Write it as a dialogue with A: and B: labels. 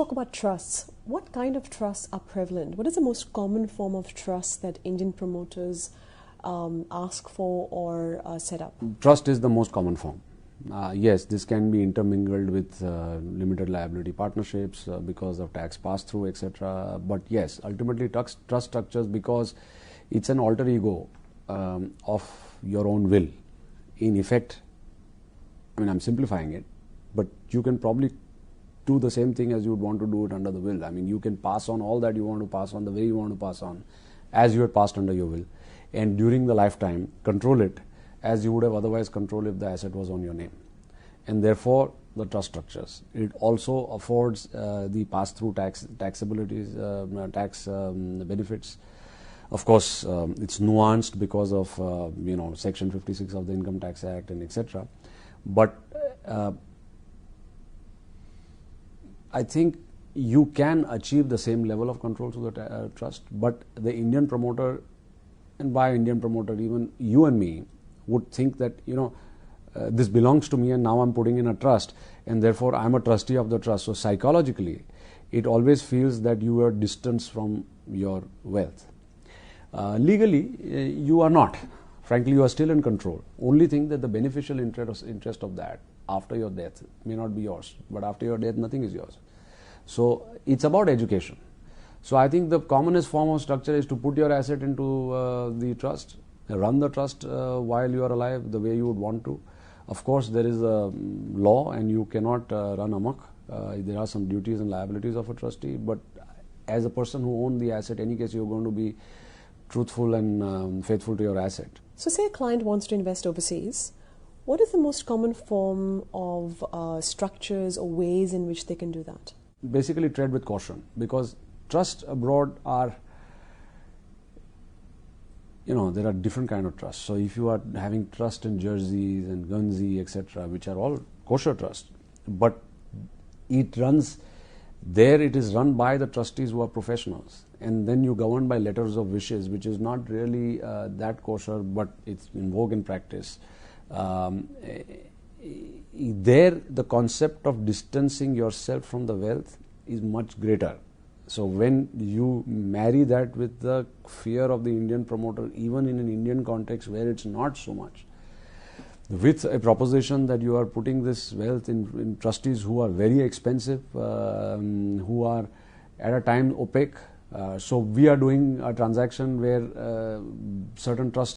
A: talk about trusts. What kind of trusts are prevalent? What is the most common form of trust that Indian promoters ask for or set up?
B: Trust is the most common form. Yes, this can be intermingled with limited liability partnerships because of tax pass-through, etc. But yes, ultimately trust structures, because it's an alter ego of your own will. In effect, I mean, I'm simplifying it, but you can probably do the same thing as you would want to do it under the will. I mean, you can pass on all that you want to pass on the way you want to pass on, as you had passed under your will, and during the lifetime control it as you would have otherwise controlled if the asset was on your name. And therefore, the trust structures. It also affords the pass-through taxabilities, tax benefits. Of course, it's nuanced because of Section 56 of the Income Tax Act and etc. But I think you can achieve the same level of control through the trust, but the Indian promoter, and by Indian promoter even you and me, would think that this belongs to me and now I'm putting in a trust and therefore I'm a trustee of the trust. So psychologically, it always feels that you are distanced from your wealth. Legally, you are not. Frankly, you are still in control. Only thing that the beneficial interest of that after your death may not be yours, but after your death, nothing is yours. So it's about education. So I think the commonest form of structure is to put your asset into the trust, run the trust while you are alive the way you would want to. Of course, there is a law and you cannot run amok. There are some duties and liabilities of a trustee, but as a person who owns the asset, in any case, you're going to be truthful and faithful to your asset.
A: So say a client wants to invest overseas. What is the most common form of structures or ways in which they can do that?
B: Basically, tread with caution, because trusts abroad are, there are different kind of trusts. So if you are having trust in Jerseys and Guernsey, etc., which are all kosher trusts, but it is run by the trustees who are professionals, and then you govern by letters of wishes, which is not really that kosher, but it's in vogue in practice. There, the concept of distancing yourself from the wealth is much greater. So when you marry that with the fear of the Indian promoter, even in an Indian context where it's not so much, with a proposition that you are putting this wealth in trustees who are very expensive, who are at a time opaque. So we are doing a transaction where certain trusts